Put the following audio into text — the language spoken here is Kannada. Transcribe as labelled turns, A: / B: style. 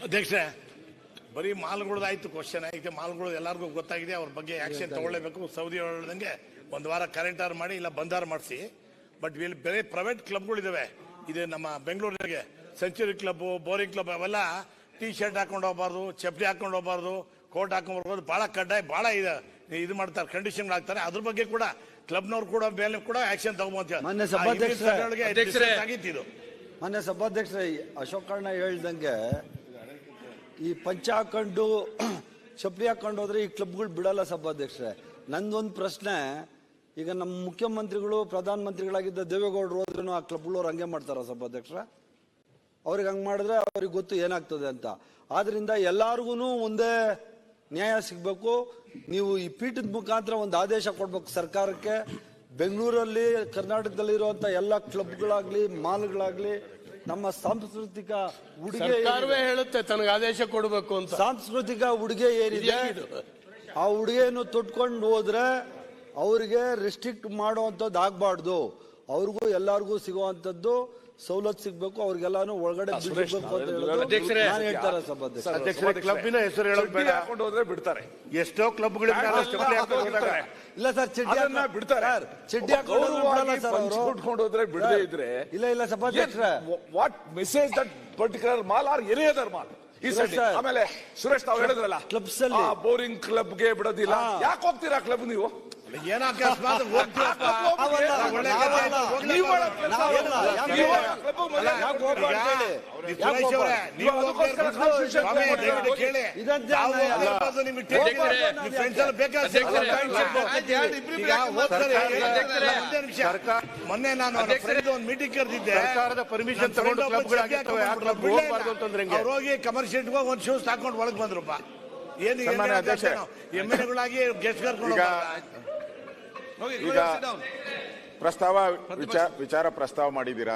A: ಅಧ್ಯಕ್ಷರೇ, ಬರೀ ಮಾಲ್ಗಳದಾಯ್ತು ಕ್ವಶನ್. ಈಗ ಮಾಲ್ಗಳು ಎಲ್ಲರಿಗೂ ಗೊತ್ತಾಗಿದೆ, ಅವ್ರ ಬಗ್ಗೆ ಆಕ್ಷನ್ ತಗೊಳ್ಳೇಬೇಕು. ಸೌದಿ ಹೇಳ್ದಂಗೆ ಒಂದು ವಾರ ಕರೆಂಟ್ ಮಾಡಿ ಇಲ್ಲ ಬಂದಾರ ಮಾಡಿಸಿ. ಬಟ್ ಇಲ್ಲಿ ಬೇರೆ ಪ್ರೈವೇಟ್ ಕ್ಲಬ್ಗಳಿದಾವೆ. ಇದು ನಮ್ಮ ಬೆಂಗಳೂರಿಗೆ ಸೆಂಚುರಿ ಕ್ಲಬ್, ಬೋರಿಂಗ್ ಕ್ಲಬ್ ಅವೆಲ್ಲ ಟೀ ಶರ್ಟ್ ಹಾಕೊಂಡು ಹೋಗ್ಬಾರ್ದು, ಚಪ್ಪಲಿ ಹಾಕೊಂಡು ಹೋಗ್ಬಾರ್ದು, ಕೋಟ್ ಹಾಕೊಂಡು ಬರ್ಬೋದು. ಬಹಳ ಕಡ್ಡಾಯ, ಬಹಳ ಇದು ಮಾಡ್ತಾರೆ, ಕಂಡೀಷನ್ ಆಗ್ತಾರೆ. ಅದ್ರ ಬಗ್ಗೆ ಕೂಡ ಕ್ಲಬ್ನವ್ರು ಕೂಡ ಮೇಲೆ ಕೂಡ ಆಕ್ಷನ್ ತಗೊಂಬಂತ
B: ಮೊನ್ನೆ ಸಭಾಧ್ಯಕ್ಷರೇ ಅಶೋಕ್ ಅಣ್ಣ ಹೇಳ್ದಂಗೆ ಈ ಪಂಚ ಹಾಕೊಂಡು ಚಪ್ಪಲಿ ಹಾಕೊಂಡು ಹೋದ್ರೆ ಈ ಕ್ಲಬ್ಗಳು ಬಿಡಲ್ಲ ಸಭಾಧ್ಯಕ್ಷರೇ. ನಂದೊಂದು ಪ್ರಶ್ನೆ, ಈಗ ನಮ್ಮ ಮುಖ್ಯಮಂತ್ರಿಗಳು ಪ್ರಧಾನ ಮಂತ್ರಿಗಳಾಗಿದ್ದ ದೇವೇಗೌಡರು ಹೋದ್ರೂ ಆ ಕ್ಲಬ್ಗಳವ್ರು ಹಂಗೆ ಮಾಡ್ತಾರ ಸಭಾಧ್ಯಕ್ಷರ? ಅವ್ರಿಗೆ ಹಂಗೆ ಮಾಡಿದ್ರೆ ಅವ್ರಿಗೆ ಗೊತ್ತು ಏನಾಗ್ತದೆ ಅಂತ. ಆದ್ರಿಂದ ಎಲ್ಲಾರ್ಗು ಒಂದೇ ನ್ಯಾಯ ಸಿಗ್ಬೇಕು. ನೀವು ಈ ಪೀಠದ ಮುಖಾಂತರ ಒಂದು ಆದೇಶ ಕೊಡ್ಬೇಕು ಸರ್ಕಾರಕ್ಕೆ. ಬೆಂಗಳೂರಲ್ಲಿ ಕರ್ನಾಟಕದಲ್ಲಿರುವಂತ ಎಲ್ಲ ಕ್ಲಬ್ಗಳಾಗ್ಲಿ ಮಾಲ್ಗಳಾಗ್ಲಿ ನಮ್ಮ ಸಾಂಸ್ಕೃತಿಕ ಉಡುಗೆ
C: ಹೇಳುತ್ತೆ ತನಗೆ ಆದೇಶ ಕೊಡಬೇಕು ಅಂತ.
B: ಸಾಂಸ್ಕೃತಿಕ ಉಡುಗೆ ಏನಿದೆ ಆ ಉಡುಗೆಯನ್ನು ತೊಟ್ಕೊಂಡು ಹೋದ್ರೆ ಅವ್ರಿಗೆ ರೆಸ್ಟ್ರಿಕ್ಟ್ ಮಾಡುವಂಥದ್ದು ಆಗ್ಬಾರ್ದು. ಅವ್ರಿಗೂ ಎಲ್ಲಾರ್ಗೂ ಸಿಗುವಂತದ್ದು ಸವಲತ್ತು ಸಿಗ್ಬೇಕು, ಅವ್ರಿಗೆಲ್ಲಾನು ಒಳಗಡೆ ಬಿಡಬೇಕು ಅಂತ ನಾನು ಹೇಳ್ತಾರೆ ಸಭಾಧ್ಯಕ್ಷ.
A: ಕ್ಲಬ್ಬಿನ ಹೆಸರು ಹೇಳೋದು ಬೇಡ, ಹಾಕೊಂಡು ಹೋದ್ರೆ ಬಿಡ್ತಾರೆ. ಎಷ್ಟೋ ಕ್ಲಬ್ಗಳು
B: ಇಲ್ಲ ಸರ್, ಚಡ್ಡಿ
D: ಬಿಡ್ತಾರೆ.
B: ಚಡ್ಡಿ
D: ಹಾಕೊಂಡು ಹೋದ್ರೆ ಬಿಡದೇ ಇದ್ರೆ
B: ಇಲ್ಲ ಸಭಾಧ್ಯಕ್ಷ,
D: what message that particular mall R any other mall. ಆಮೇಲೆ ಸುರೇಶ್ ತಾವು ಹೇಳಿದ್ರಲ್ಲ
B: ಕ್ಲಬ್ಸ್ ಅಲ್ಲಿ
D: ಬೋರಿಂಗ್ ಕ್ಲಬ್ಗೆ ಬಿಡೋದಿಲ್ಲ. ಯಾಕೆ ಹೋಗ್ತೀರಾ ಕ್ಲಬ್ ನೀವು?
A: ಏನ ಅಕಸ್ಮಾತ್ ಮೊನ್ನೆ ನಾನು ಒಂದು ಮೀಟಿಂಗ್ ಕರೆದಿದ್ದೆ. ಸರ್ಕಾರದ ಪರ್ಮಿಷನ್ ತಗೊಂಡು ಅವ್ರು ಹೋಗಿ ಕಮರ್ಷಿಯಲ್ ಹೋಗಿ ಒಂದು ಶೂಸ್ ಹಾಕೊಂಡು ಒಳಗೆ ಬಂದ್ರಪ್ಪ. ಏನು MLA-ಗಳಾಗಿ ಗೆಸ್ಟ್ ಕರ್ಕೊಂಡು
E: ಈಗ ವಿಚಾರ ಪ್ರಸ್ತಾವ ಮಾಡಿದ್ದೀರಾ.